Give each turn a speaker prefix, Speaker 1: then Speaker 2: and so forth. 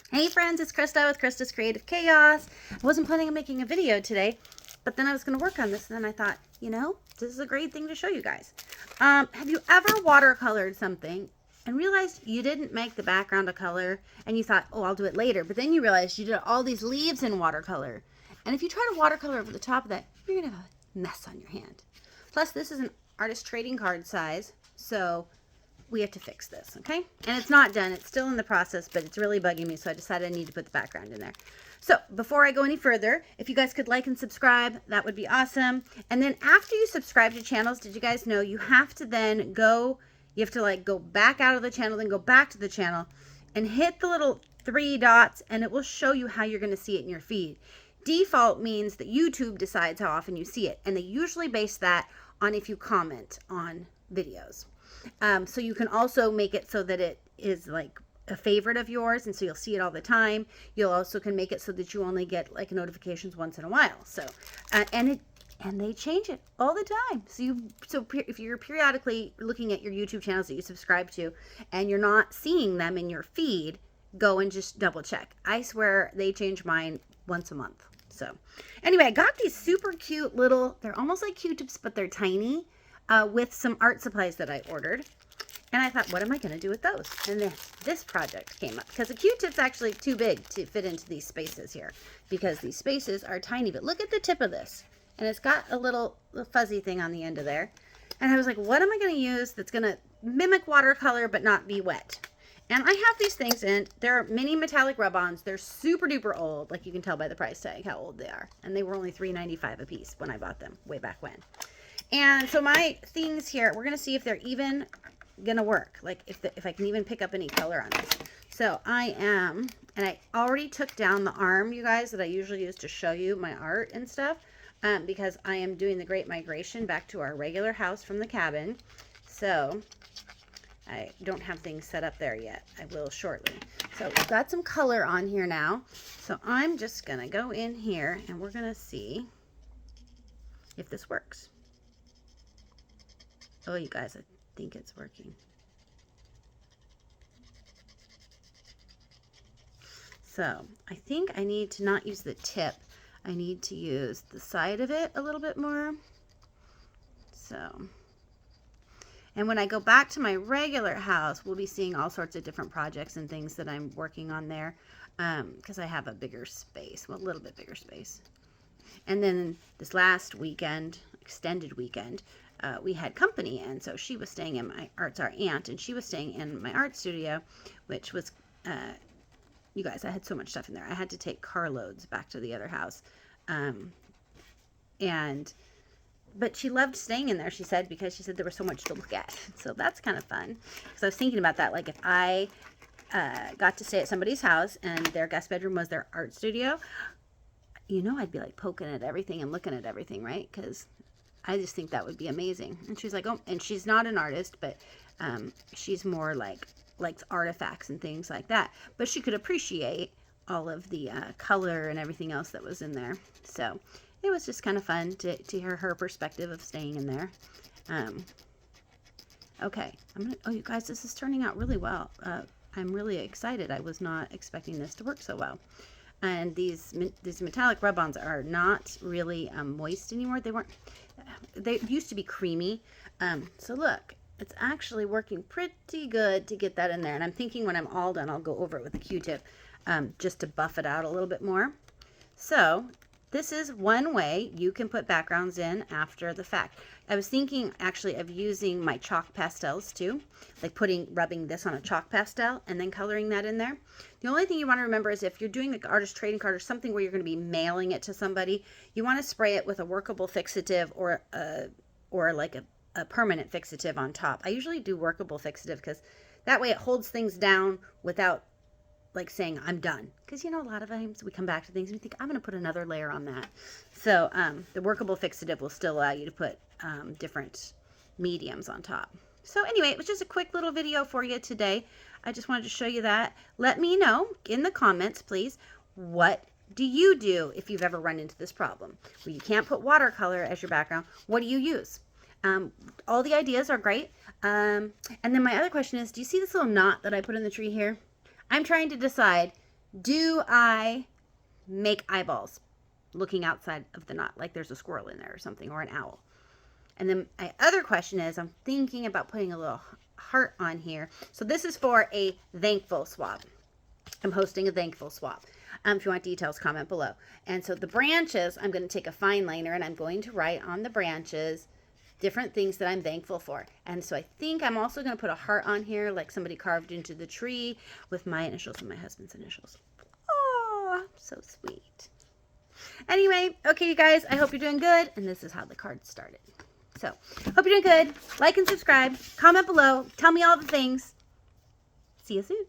Speaker 1: Hey friends, it's Krista with Krista's Creative Chaos. I wasn't planning on making a video today, but then I was going to work on this, and then I thought, this is a great thing to show you guys. Have you ever watercolored something and realized you didn't make the background a color, and you thought, oh, I'll do it later, but then you realized you did all these leaves in watercolor, and if you try to watercolor over the top of that, you're going to have a mess on your hand. Plus, this is an artist trading card size, so we have to fix this, okay? And it's not done. It's still in the process, but it's really bugging me, so I decided I need to put the background in there. So before I go any further, if you guys could like and subscribe, that would be awesome. And then after you subscribe to channels, did you guys know you have to then go, you have to like go back out of the channel, then go back to the channel and hit the little 3 dots, and it will show you how you're going to see it in your feed. Default means that YouTube decides how often you see it, and they usually base that on if you comment on videos. So you can also make it so that it is like a favorite of yours, and so you'll see it all the time. You'll also can make it so that you only get like notifications once in a while. So and they change it all the time. So if you're periodically looking at your YouTube channels that you subscribe to and you're not seeing them in your feed, go and just double check. I swear they change mine once a month. So anyway, I got these super cute little, they're almost like Q-tips, but they're tiny, with some art supplies that I ordered. And I thought, what am I going to do with those? And then this project came up, because a Q-tip's actually too big to fit into these spaces here, because these spaces are tiny. But look at the tip of this. And it's got a little fuzzy thing on the end of there. And I was like, what am I going to use that's going to mimic watercolor but not be wet? And I have these things in. They're mini metallic rub-ons. They're super duper old. Like you can tell by the price tag how old they are. And they were only $3.95 a piece when I bought them way back when. And so my things here, we're going to see if they're even going to work. Like if I can even pick up any color on this. So and I already took down the arm, you guys, that I usually use to show you my art and stuff. Because I am doing the Great Migration back to our regular house from the cabin. So I don't have things set up there yet. I will shortly. So we've got some color on here now. So I'm just going to go in here and we're going to see if this works. Oh, you guys, I think it's working. So I think I need to not use the tip. I need to use the side of it a little bit more. So, and when I go back to my regular house, we'll be seeing all sorts of different projects and things that I'm working on there, because I have a bigger space, well, a little bit bigger space. And then this last weekend, extended weekend, we had company, and so she was staying in my art's our aunt, and she was staying in my art studio, which was you guys, I had so much stuff in there. I had to take carloads back to the other house, but she loved staying in there, she said, because she said there was so much to look at. So that's kind of fun. So I was thinking about that, like if I got to stay at somebody's house and their guest bedroom was their art studio, I'd be like poking at everything and looking at everything, right? Because I just think that would be amazing. And she's like, oh, and she's not an artist, but she's more like artifacts and things like that. But she could appreciate all of the color and everything else that was in there. So it was just kind of fun to hear her perspective of staying in there. Okay, oh, you guys, this is turning out really well. I'm really excited. I was not expecting this to work so well. And these metallic rub-ons are not really moist anymore. They used to be creamy. So look, it's actually working pretty good to get that in there. And I'm thinking when I'm all done, I'll go over it with a Q-tip just to buff it out a little bit more. So this is one way you can put backgrounds in after the fact. I was thinking actually of using my chalk pastels too, like rubbing this on a chalk pastel and then coloring that in there. The only thing you want to remember is if you're doing an artist trading card or something where you're going to be mailing it to somebody, you want to spray it with a workable fixative or like a permanent fixative on top. I usually do workable fixative because that way it holds things down without like saying I'm done, because a lot of times we come back to things and we think I'm going to put another layer on that. So the workable fixative will still allow you to put different mediums on top. So anyway, it was just a quick little video for you today. I just wanted to show you that. Let me know in the comments, please, what do you do if you've ever run into this problem where you can't put watercolor as your background? What do you use? All the ideas are great. And then my other question is, do you see this little knot that I put in the tree here? I'm trying to decide, do I make eyeballs looking outside of the knot, like there's a squirrel in there or something, or an owl? And then my other question is, I'm thinking about putting a little heart on here. So this is for a thankful swap. I'm hosting a thankful swap. If you want details, comment below. And so the branches, I'm going to take a fine liner and I'm going to write on the branches different things that I'm thankful for. And so I think I'm also going to put a heart on here, like somebody carved into the tree with my initials and my husband's initials. Oh, so sweet. Anyway, okay, you guys, I hope you're doing good. And this is how the card started. So, hope you're doing good. Like and subscribe. Comment below. Tell me all the things. See you soon.